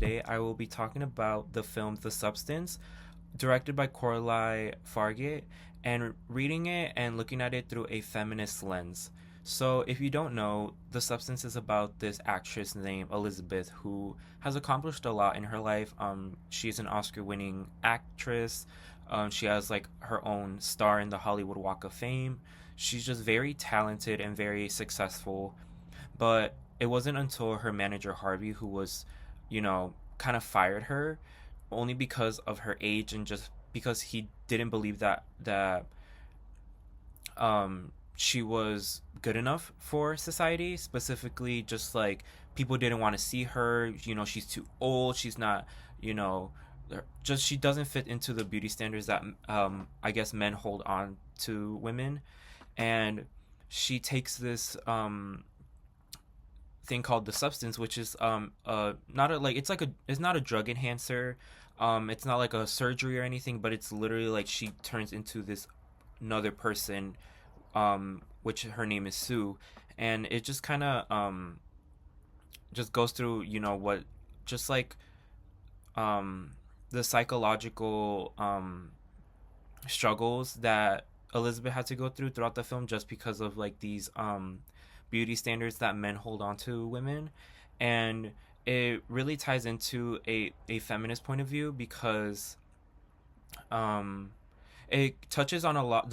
today I will be talking about the film The Substance, directed by Coralie Fargate, and reading it and looking at it through a feminist lens. So, if you don't know, The Substance is about this actress named Elizabeth who has accomplished a lot in her life. She's an Oscar winning actress. She has like her own star in the Hollywood Walk of Fame. She's just very talented and very successful. But it wasn't until her manager Harvey, who was, kind of fired her, only because of her age and just because he didn't believe that she was good enough for society. Specifically, just like people didn't want to see her. She's too old. She's not. You know, just she doesn't fit into the beauty standards that I guess men hold on to women, and she takes this thing called the substance, which is not a like it's not a drug enhancer. It's not like a surgery or anything, but it's literally like she turns into this another person, which her name is Sue, and it just kind of just goes through what just like the psychological struggles that Elizabeth had to go through throughout the film, just because of like these beauty standards that men hold on to women. And it really ties into a feminist point of view, because um the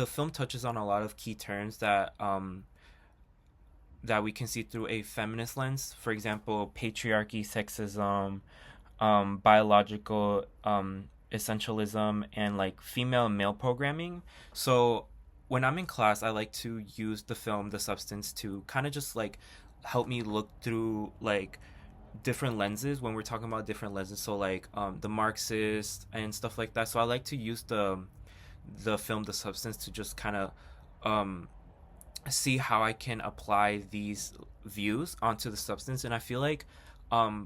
film touches on a lot of key terms that we can see through a feminist lens. For example, patriarchy, sexism, biological essentialism, and like female and male programming. So when I'm in class, I like to use the film The Substance to kind of just like help me look through like different lenses when we're talking about different lenses. So like the Marxist and stuff like that. So I like to use the film The Substance to just kind of um see how I can apply these views onto the substance. And I feel like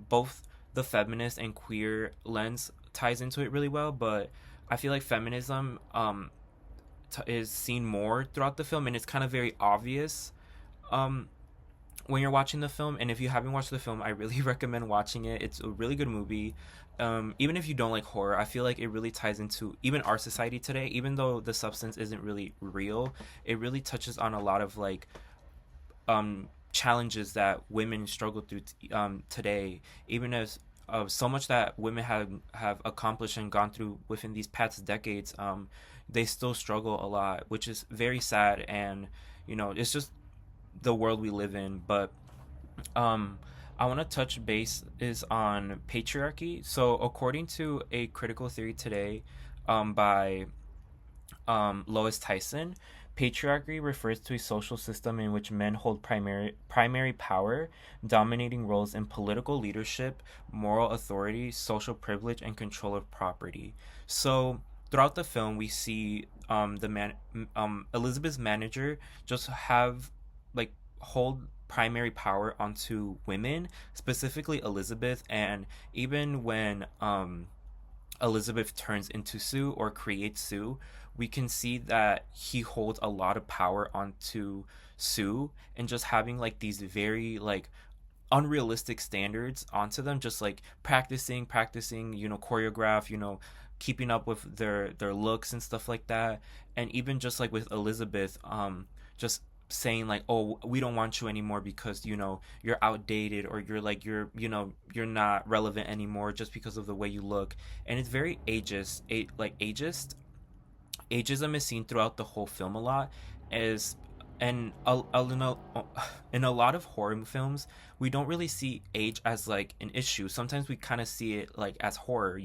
both the feminist and queer lens ties into it really well, but I feel like feminism is seen more throughout the film, and it's kind of very obvious um, when you're watching the film. And if you haven't watched the film, I really recommend watching it. It's a really good movie. Even if you don't like horror, I feel like it really ties into even our society today. Even though the substance isn't really real, it really touches on a lot of like challenges that women struggle through today. Even as so much that women have accomplished and gone through within these past decades, they still struggle a lot, which is very sad. And it's just the world we live in. But I want to touch base is on patriarchy. So according to a critical theory today, by Lois Tyson, patriarchy refers to a social system in which men hold primary power, dominating roles in political leadership, moral authority, social privilege, and control of property. So throughout the film, we see Elizabeth's manager just have like hold primary power onto women, specifically Elizabeth. And even when Elizabeth turns into Sue or creates Sue, we can see that he holds a lot of power onto Sue, and just having like these very like unrealistic standards onto them, just like practicing, choreograph, keeping up with their looks and stuff like that. And even just like with Elizabeth, just saying like, oh, we don't want you anymore because you're outdated, or you're not relevant anymore just because of the way you look. And it's very ageist. Ageism is seen throughout the whole film a lot. As and in a lot of horror films, we don't really see age as like an issue. Sometimes we kind of see it like as horror.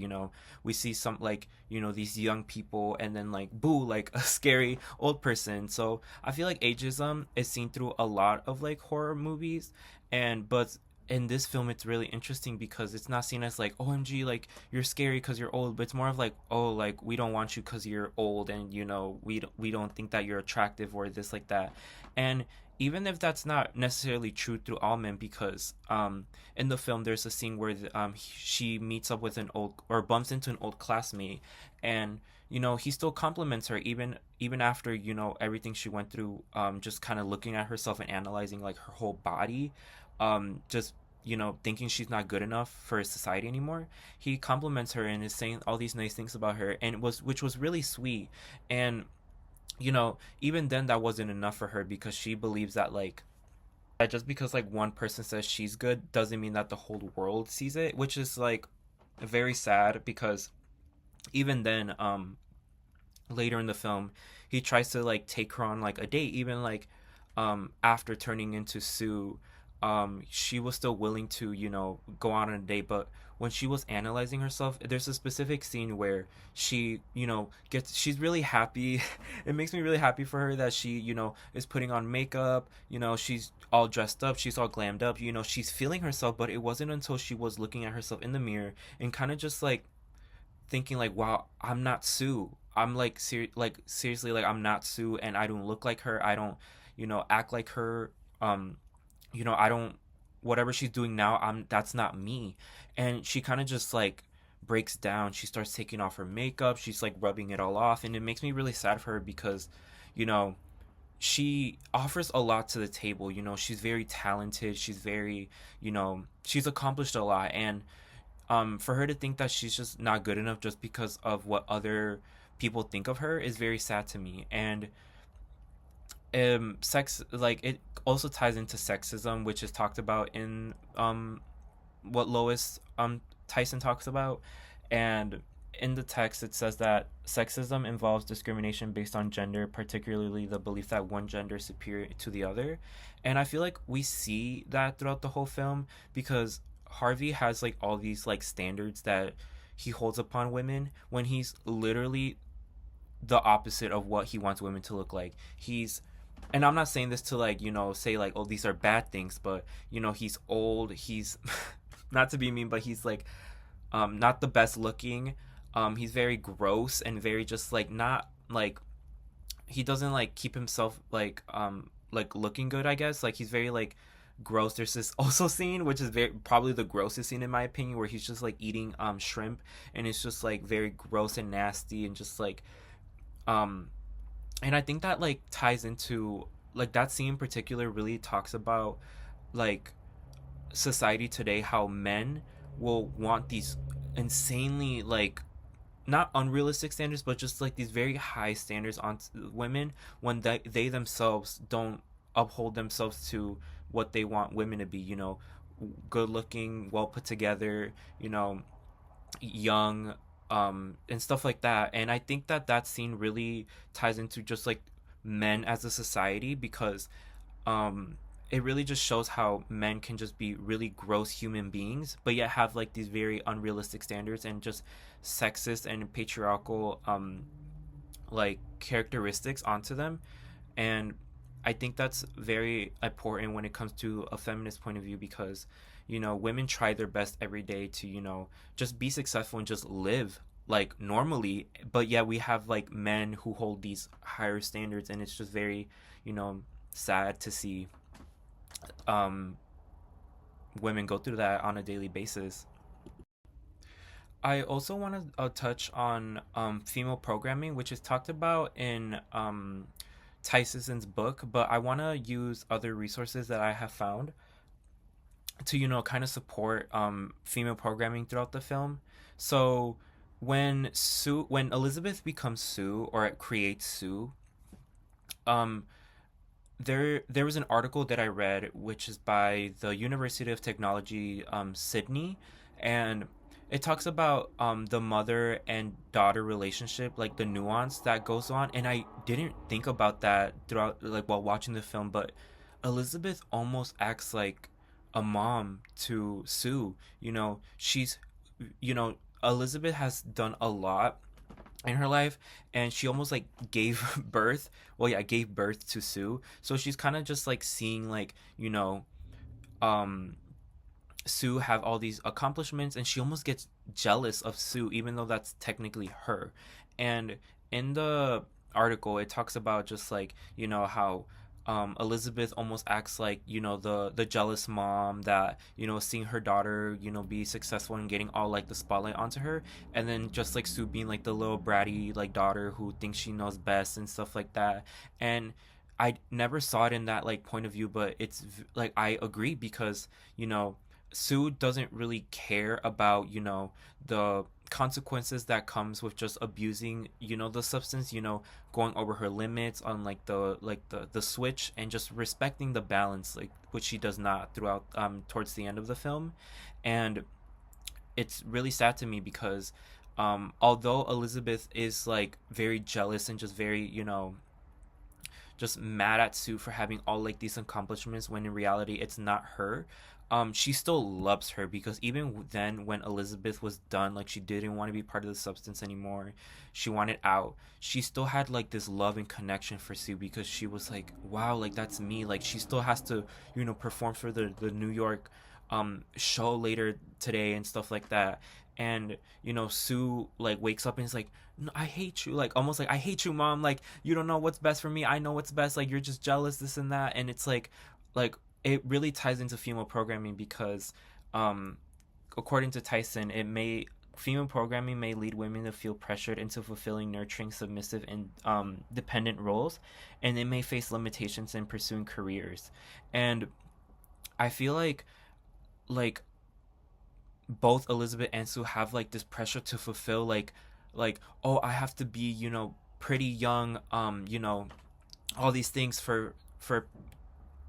We see some like these young people, and then like boo, like a scary old person. So I feel like ageism is seen through a lot of like horror movies. And but in this film, it's really interesting because it's not seen as like, OMG, like you're scary because you're old, but it's more of like, oh, like we don't want you because you're old, and we don't think that you're attractive or this like that. And even if that's not necessarily true through all men, because in the film there's a scene where she meets up with an old, or bumps into an old classmate, and he still compliments her, even after everything she went through, just kind of looking at herself and analyzing like her whole body, just thinking she's not good enough for society anymore, he compliments her and is saying all these nice things about her, and which was really sweet. And even then that wasn't enough for her, because she believes that like that just because like one person says she's good doesn't mean that the whole world sees it, which is like very sad, because even then, later in the film, he tries to like take her on like a date, even like after turning into Sue. She was still willing to go on a date, but when she was analyzing herself, there's a specific scene where she she's really happy. It makes me really happy for her that she is putting on makeup. She's all dressed up, she's all glammed up, she's feeling herself. But it wasn't until she was looking at herself in the mirror and kind of just like thinking like, wow, I'm not Sue. I'm like seriously, like I'm not Sue, and I don't look like her. I don't act like her. I don't, whatever she's doing now, that's not me. And she kind of just like breaks down. She starts taking off her makeup. She's like rubbing it all off, and it makes me really sad for her, because you know she offers a lot to the table. She's very talented. She's very, she's accomplished a lot. And for her to think that she's just not good enough just because of what other people think of her is very sad to me. And sex, like, it also ties into sexism, which is talked about in what Lois Tyson talks about. And in the text it says that sexism involves discrimination based on gender, particularly the belief that one gender is superior to the other. And I feel like we see that throughout the whole film, because Harvey has like all these like standards that he holds upon women, when he's literally the opposite of what he wants women to look like. And I'm not saying this to like say like, oh, these are bad things, but he's old, he's not to be mean, but he's like not the best looking. He's very gross and very just like not like, he doesn't like keep himself like looking good, I guess. Like he's very like gross. There's this also scene which is very probably the grossest scene in my opinion, where he's just like eating shrimp, and it's just like very gross and nasty, and just like um and I think that like ties into like that scene in particular really talks about like society today, how men will want these insanely like not unrealistic standards, but just like these very high standards on women, when they themselves don't uphold themselves to what they want women to be. Good looking, well put together, young, and stuff like that. And I think that that scene really ties into just like men as a society, because um it really just shows how men can just be really gross human beings, but yet have like these very unrealistic standards and just sexist and patriarchal like characteristics onto them. And I think that's very important when it comes to a feminist point of view, because women try their best every day to just be successful and just live like normally, but yet we have like men who hold these higher standards, and it's just very sad to see um women go through that on a daily basis. I also want to touch on female programming, which is talked about in Tyson's book, but I want to use other resources that I have found to kind of support female programming throughout the film. So when Elizabeth becomes Sue, or creates Sue, um there was an article that I read, which is by the University of Technology, Sydney, and it talks about the mother and daughter relationship, like the nuance that goes on. And I didn't think about that throughout, like while watching the film, but Elizabeth almost acts like a mom to Sue. She's, Elizabeth has done a lot in her life, and she almost like gave birth, well, yeah, gave birth to Sue. So she's kind of just like seeing like um Sue have all these accomplishments, and she almost gets jealous of Sue, even though that's technically her. And in the article it talks about just like how Elizabeth almost acts like the jealous mom, that seeing her daughter be successful and getting all like the spotlight onto her, and then just like Sue being like the little bratty like daughter who thinks she knows best and stuff like that. And I never saw it in that like point of view, but it's like I agree, because you know Sue doesn't really care about, the consequences that comes with just abusing, the substance, going over her limits on like the switch, and just respecting the balance, like which she does not throughout, towards the end of the film. And it's really sad to me because, although Elizabeth is like very jealous and just very, just mad at Sue for having all like these accomplishments, when in reality it's not her. She still loves her, because even then, when Elizabeth was done, like she didn't want to be part of the substance anymore, she wanted out. She still had like this love and connection for Sue, because she was like, wow, like that's me. Like she still has to, perform for the New York show later today and stuff like that. And Sue like wakes up and is like, no, I hate you, like almost like, I hate you, mom, like you don't know what's best for me, I know what's best, like you're just jealous, this and that. And it's like it really ties into female programming, because um according to Tyson, it may female programming may lead women to feel pressured into fulfilling nurturing, submissive, and dependent roles, and they may face limitations in pursuing careers. And I feel like both Elizabeth and Sue have like this pressure to fulfill, like, oh, I have to be, pretty young, all these things for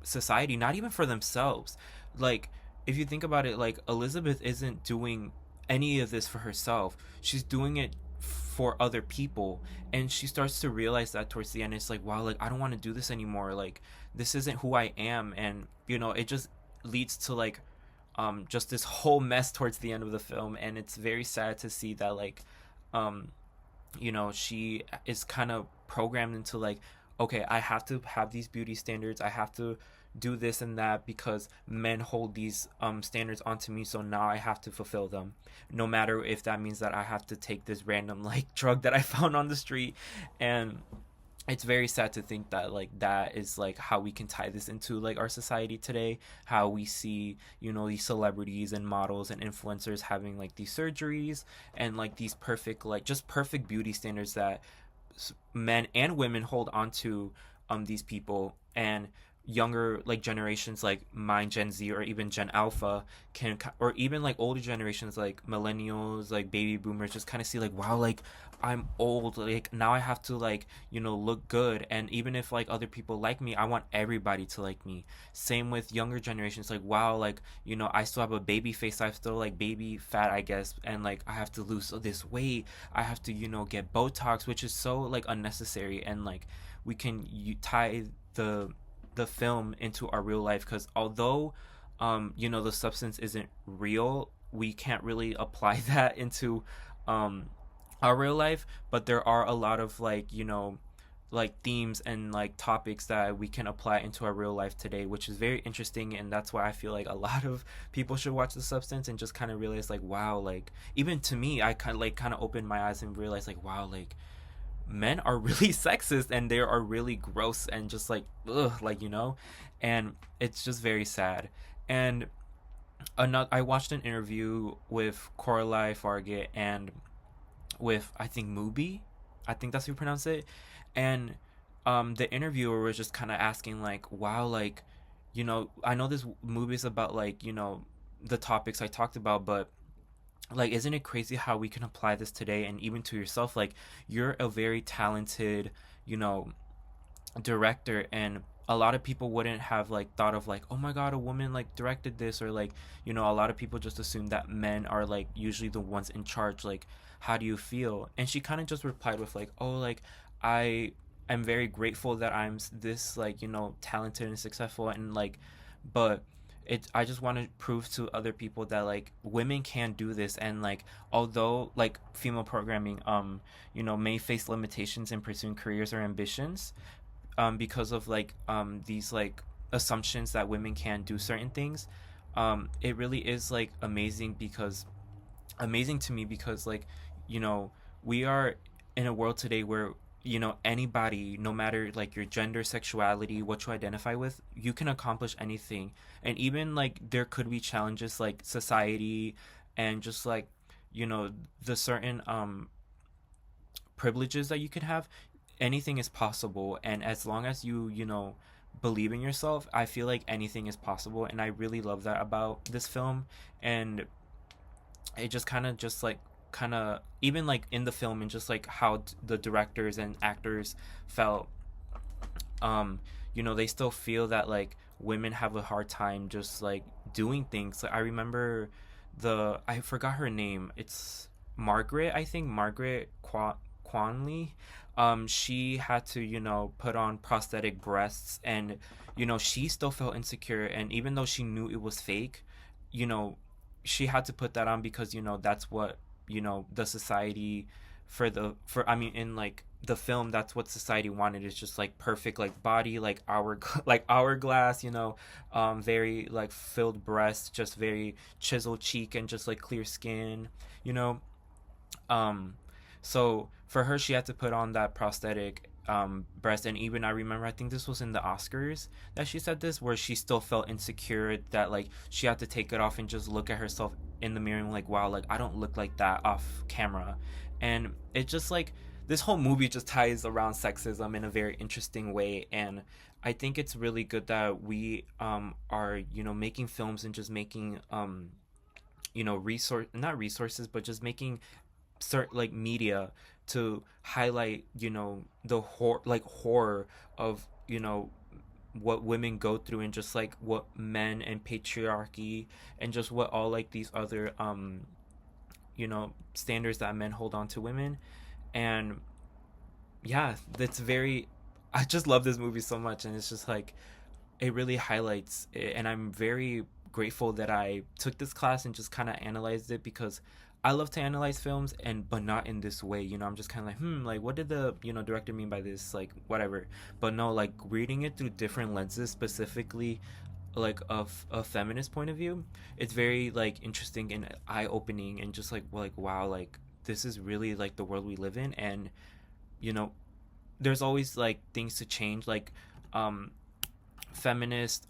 society, not even for themselves. Like, if you think about it, like Elizabeth isn't doing any of this for herself. She's doing it for other people, and she starts to realize that towards the end. It's like, wow, like I don't want to do this anymore. Like this isn't who I am. And it just leads to like just this whole mess towards the end of the film. And it's very sad to see that, like, um she is kind of programmed into like, okay, I have to have these beauty standards, I have to do this and that, because men hold these standards onto me, so now I have to fulfill them, no matter if that means that I have to take this random like drug that I found on the street. And it's very sad to think that like that is like how we can tie this into like our society today, how we see, these celebrities and models and influencers having like these surgeries, and like these perfect, like just perfect beauty standards that men and women hold on to, these people. And younger like generations like mine, Gen Z, or even Gen Alpha, can, or even like older generations like millennials, like baby boomers, just kind of see like, wow, like I'm old, like now I have to like, look good. And even if like other people like me, I want everybody to like me. Same with younger generations, like, wow, like, I still have a baby face, I still like baby fat, I guess, and like I have to lose this weight, I have to, get Botox, which is so like unnecessary. And like we can tie the film into our real life, because although the substance isn't real, we can't really apply that into um our real life. But there are a lot of like, like themes and like topics that we can apply into our real life today, which is very interesting. And that's why I feel like a lot of people should watch The Substance and just kind of realize like, wow, like even to me, I kind of opened my eyes and realized like, wow, like men are really sexist, and they are really gross and just like, ugh, like, and it's just very sad. And another, I watched an interview with Coralie Fargate and with, I think, Mubi, I think that's how you pronounce it. And the interviewer was just kind of asking like, wow, like, I know this movie is about like, the topics I talked about, but like, isn't it crazy how we can apply this today, and even to yourself? Like, you're a very talented, you know director, and a lot of people wouldn't have like thought of like, oh my god, a woman like directed this, or like, a lot of people just assume that men are like usually the ones in charge. Like, how do you feel? And she kind of just replied with like, oh, like, I am very grateful that I'm this, like, talented and successful, and like, but I just want to prove to other people that like women can do this. And like, although like female programming may face limitations in pursuing careers or ambitions, because of like these like assumptions that women can't do certain things, it really is like amazing to me, because like, you know we are in a world today where, anybody, no matter like your gender, sexuality, what you identify with, you can accomplish anything. And even like there could be challenges like society, and just like, the certain privileges that you could have. Anything is possible, and as long as you believe in yourself, I feel like anything is possible, and I really love that about this film. And it just kind of even like in the film, and just like how the directors and actors felt, they still feel that like women have a hard time just like doing things. Like I remember I forgot her name. It's Margaret, I think, Margaret Quanley. She had to, put on prosthetic breasts, and she still felt insecure, and even though she knew it was fake, you know she had to put that on because that's what the society, for I mean, in like the film, that's what society wanted, is just like perfect like body, like like hourglass, very like filled breasts, just very chiseled cheek, and just like clear skin, you know um so for her, she had to put on that prosthetic breast. And even I remember, I think this was in the Oscars that she said this, where she still felt insecure, that like she had to take it off and just look at herself in the mirror and like, wow, like I don't look like that off camera. And it just like, this whole movie just ties around sexism in a very interesting way. And I think it's really good that we are making films, and just making resource not resources, but just making certain like media to highlight the horror of what women go through, and just like what men and patriarchy, and just what all like these other standards that men hold on to women. And yeah, that's very, I just love this movie so much, and it's just like, it really highlights it. And I'm very grateful that I took this class and just kind of analyzed it, because I love to analyze films, and but not in this way. I'm just kind of like, like what did the director mean by this, like whatever. But no, like reading it through different lenses, specifically like of a feminist point of view, it's very like interesting and eye opening, and just like wow, like this is really like the world we live in. And you know there's always like things to change, like feminist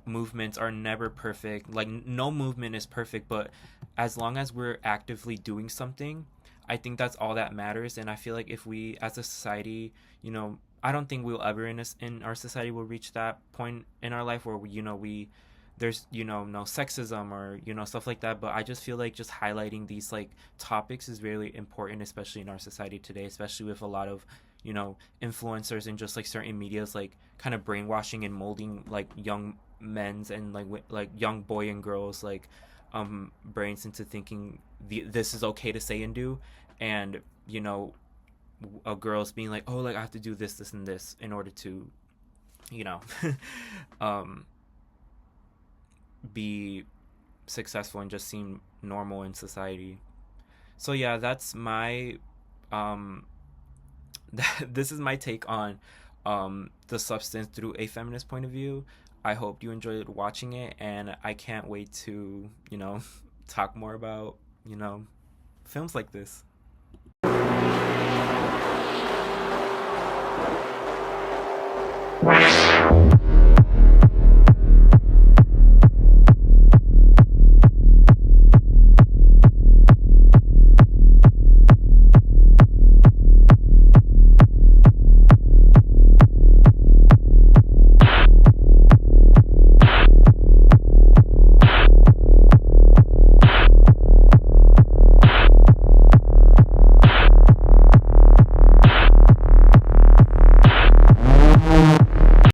movements are never perfect. Like no movement is perfect, but as long as we're actively doing something, I think that's all that matters. And I feel like if we as a society, I don't think we'll ever in our society will reach that point in our life where we there's no sexism or stuff like that. But I just feel like just highlighting these like topics is really important, especially in our society today, especially with a lot of influencers and just like certain medias like kind of brainwashing and molding like young men's and like young boy and girls like brains into thinking this is okay to say and do. And a girl's being like, oh, like I have to do this and this in order to you know um be successful and just seem normal in society. So yeah, that's my um this is my take on the substance through a feminist point of view. I hope you enjoyed watching it, and I can't wait to talk more about films like this.